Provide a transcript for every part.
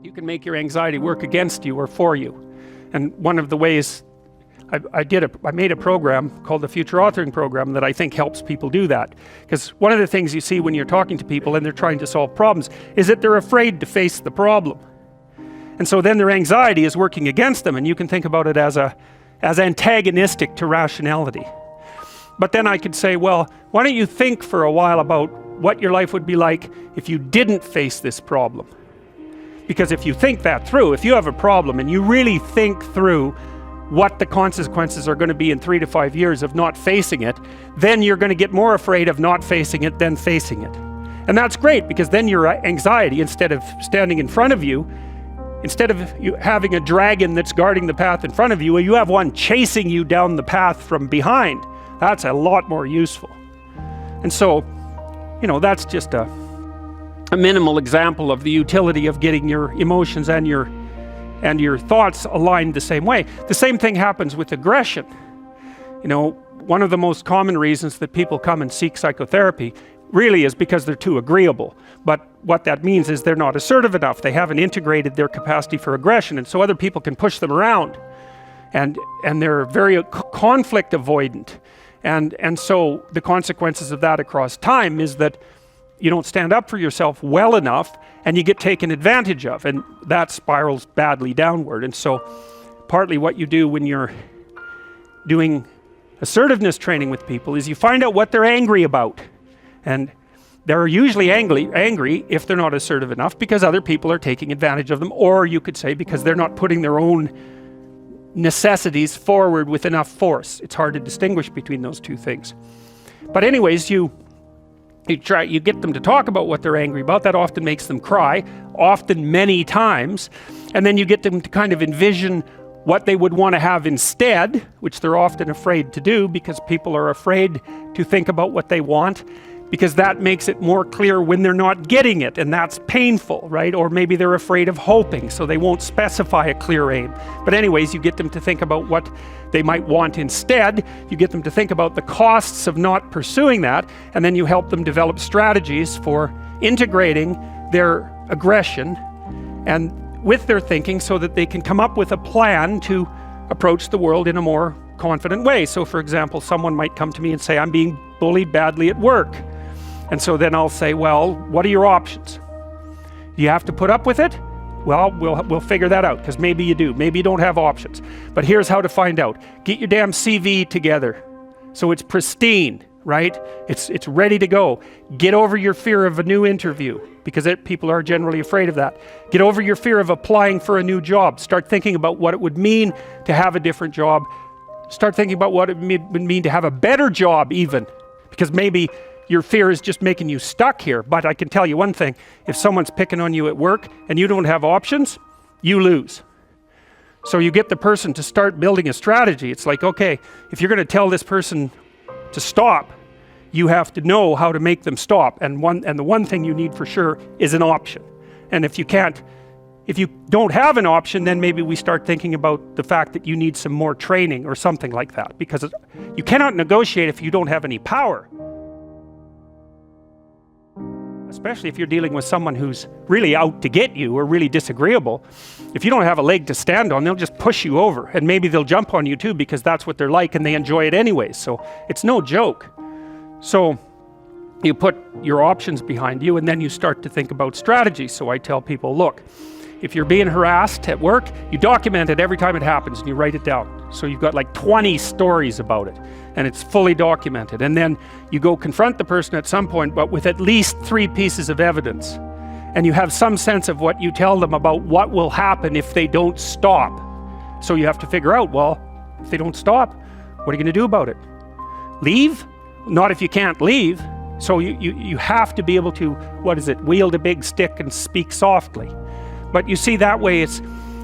You can make your anxiety work against you or for you. And one of the ways I made a program called the Future Authoring Program that I think helps people do that. Because one of the things you see when you're talking to people and they're trying to solve problems is that they're afraid to face the problem. And so then their anxiety is working against them, and you can think about it as antagonistic to rationality. But then I could say, well, why don't you think for a while about what your life would be like if you didn't face this problem? Because if you think that through, if you have a problem and you really think through what the consequences are going to be in 3 to 5 years of not facing it, then you're going to get more afraid of not facing it than facing it. And that's great, because then your anxiety, instead of standing in front of you, instead of you having a dragon that's guarding the path in front of you, you have one chasing you down the path from behind. That's a lot more useful. And so, that's just a minimal example of the utility of getting your emotions and your thoughts aligned the same way. The same thing happens with aggression. One of the most common reasons that people come and seek psychotherapy really is because they're too agreeable. But what that means is they're not assertive enough. They haven't integrated their capacity for aggression, and so other people can push them around. And they're very conflict avoidant. And so the consequences of that across time is that you don't stand up for yourself well enough, and you get taken advantage of, and that spirals badly downward. And so partly what you do when you're doing assertiveness training with people is you find out what they're angry about. And they're usually angry if they're not assertive enough because other people are taking advantage of them, or you could say because they're not putting their own necessities forward with enough force. It's hard to distinguish between those two things. But anyways, you get them to talk about what they're angry about. That often makes them cry, often many times. And then you get them to kind of envision what they would want to have instead, which they're often afraid to do because people are afraid to think about what they want, because that makes it more clear when they're not getting it, and that's painful, right? Or maybe they're afraid of hoping, so they won't specify a clear aim. But anyways, you get them to think about what they might want instead. You get them to think about the costs of not pursuing that, and then you help them develop strategies for integrating their aggression and with their thinking so that they can come up with a plan to approach the world in a more confident way. So for example, someone might come to me and say, I'm being bullied badly at work. And so then I'll say, well, what are your options? Do you have to put up with it? Well, we'll figure that out, because maybe you do. Maybe you don't have options. But here's how to find out. Get your damn CV together so it's pristine, right? It's ready to go. Get over your fear of a new interview, because people are generally afraid of that. Get over your fear of applying for a new job. Start thinking about what it would mean to have a different job. Start thinking about what it would mean to have a better job even, because maybe your fear is just making you stuck here. But I can tell you one thing, if someone's picking on you at work and you don't have options, you lose. So you get the person to start building a strategy. It's like, okay, if you're going to tell this person to stop, you have to know how to make them stop. And the one thing you need for sure is an option. And if you don't have an option, then maybe we start thinking about the fact that you need some more training or something like that, because you cannot negotiate if you don't have any power. Especially if you're dealing with someone who's really out to get you or really disagreeable. If you don't have a leg to stand on, they'll just push you over, and maybe they'll jump on you too, because that's what they're like and they enjoy it anyways. So it's no joke. So you put your options behind you, and then you start to think about strategy. So I tell people, look, if you're being harassed at work, you document it every time it happens and you write it down. So you've got like 20 stories about it, and it's fully documented. And then you go confront the person at some point, but with at least 3 pieces of evidence. And you have some sense of what you tell them about what will happen if they don't stop. So you have to figure out, well, if they don't stop, what are you going to do about it? Leave? Not if you can't leave. So you have to be able to, wield a big stick and speak softly. But you see, that way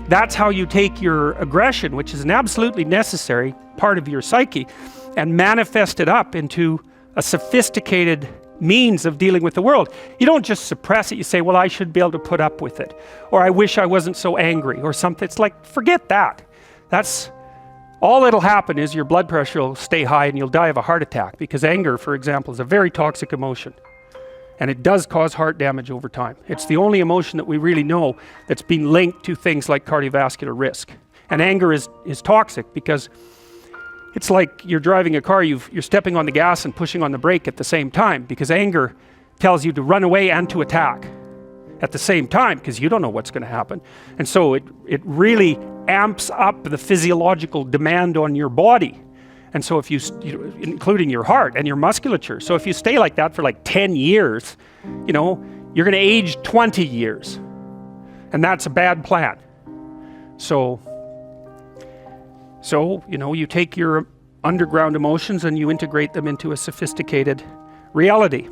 that's how you take your aggression, which is an absolutely necessary part of your psyche, and manifest it up into a sophisticated means of dealing with the world. You don't just suppress it. You say, well, I should be able to put up with it, or I wish I wasn't so angry, or something. It's like, forget that. That's all that'll happen is your blood pressure will stay high and you'll die of a heart attack, because anger, for example, is a very toxic emotion. And it does cause heart damage over time. It's the only emotion that we really know that's been linked to things like cardiovascular risk. And anger is toxic because it's like you're driving a car, you're stepping on the gas and pushing on the brake at the same time, because anger tells you to run away and to attack at the same time, because you don't know what's going to happen. And so it really amps up the physiological demand on your body. And so if you including your heart and your musculature. So if you stay like that for like 10 years, you're going to age 20 years. And that's a bad plan. So you take your underground emotions and you integrate them into a sophisticated reality.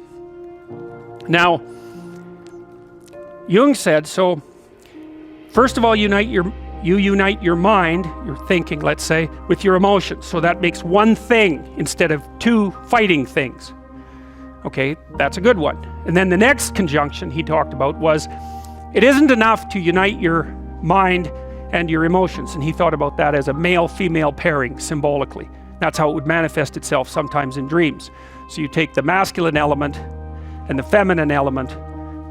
Now, Jung said, so first of all, you unite your mind, your thinking, let's say, with your emotions. So that makes one thing instead of two fighting things. Okay, that's a good one. And then the next conjunction he talked about was, it isn't enough to unite your mind and your emotions. And he thought about that as a male-female pairing symbolically. That's how it would manifest itself sometimes in dreams. So you take the masculine element and the feminine element,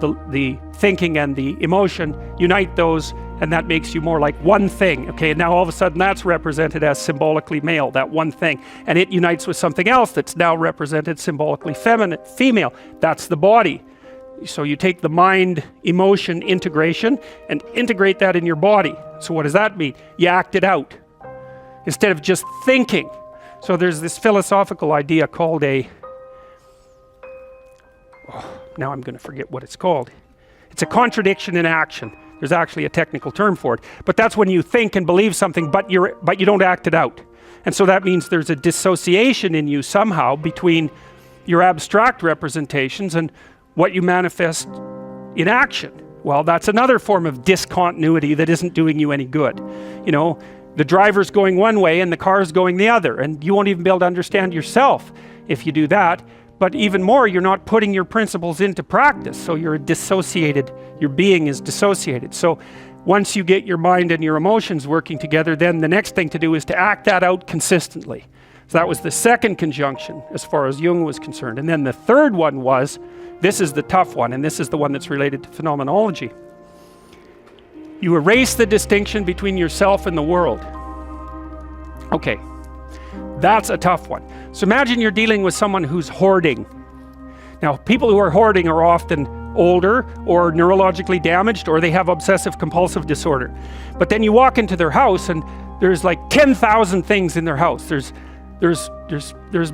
the thinking and the emotion, unite those, and that makes you more like one thing. Okay, and now all of a sudden that's represented as symbolically male, that one thing, and it unites with something else that's now represented symbolically female. That's the body. So you take the mind emotion integration and integrate that in your body. So what does that mean? You act it out instead of just thinking. So there's this philosophical idea called now I'm going to forget what it's called. It's a contradiction in action. There's actually a technical term for it. But that's when you think and believe something, but you don't act it out. And so that means there's a dissociation in you somehow between your abstract representations and what you manifest in action. Well, that's another form of discontinuity that isn't doing you any good. The driver's going one way and the car's going the other, and you won't even be able to understand yourself if you do that. But even more, you're not putting your principles into practice, so you're dissociated, your being is dissociated. So once you get your mind and your emotions working together, then the next thing to do is to act that out consistently. So that was the second conjunction as far as Jung was concerned. And then the third one was, this is the tough one, and this is the one that's related to phenomenology. You erase the distinction between yourself and the world. Okay, that's a tough one. So imagine you're dealing with someone who's hoarding. Now, people who are hoarding are often older or neurologically damaged, or they have obsessive compulsive disorder. But then you walk into their house and there's like 10,000 things in their house. There's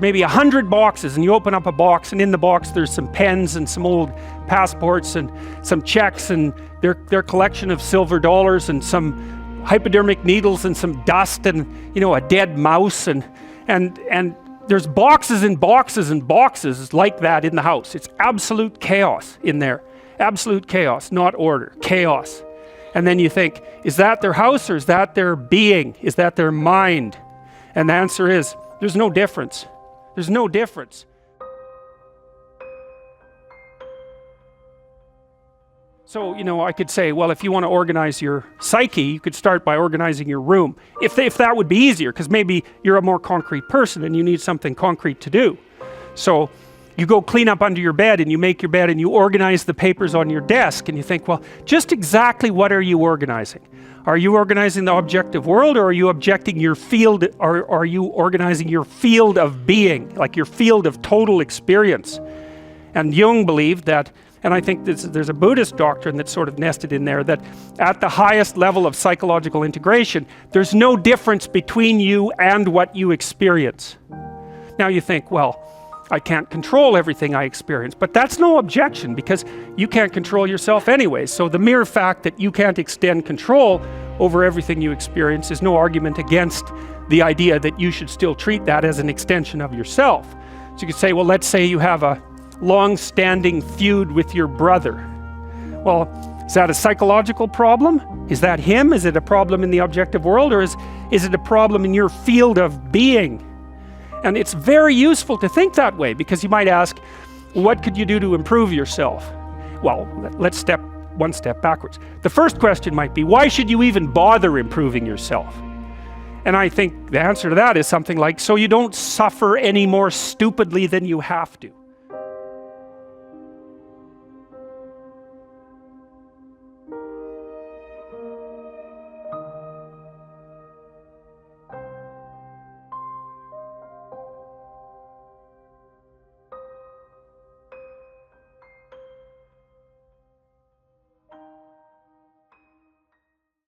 maybe 100 boxes, and you open up a box, and in the box there's some pens and some old passports and some checks and their collection of silver dollars and some hypodermic needles and some dust and a dead mouse and there's boxes and boxes and boxes like that in the house. It's absolute chaos in there. Absolute chaos, not order, chaos. And then you think, is that their house or is that their being? Is that their mind? And the answer is, there's no difference. There's no difference. So, I could say, well, if you want to organize your psyche, you could start by organizing your room. If that would be easier, because maybe you're a more concrete person and you need something concrete to do. So you go clean up under your bed and you make your bed and you organize the papers on your desk, and you think, well, just exactly what are you organizing? Are you organizing the objective world, or are you objecting your field, or are you organizing your field of being, like your field of total experience? And Jung believed that, and I think there's a Buddhist doctrine that's sort of nested in there, that at the highest level of psychological integration, there's no difference between you and what you experience. Now you think, well, I can't control everything I experience, but that's no objection, because you can't control yourself anyway. So the mere fact that you can't extend control over everything you experience is no argument against the idea that you should still treat that as an extension of yourself. So you could say, well, let's say you have a long-standing feud with your brother. Well, is that a psychological problem? Is that him? Is it a problem in the objective world, or is it a problem in your field of being? And it's very useful to think that way, because you might ask, what could you do to improve yourself? Well, let's step one step backwards. The first question might be, why should you even bother improving yourself? And I think the answer to that is something like, so you don't suffer any more stupidly than you have to.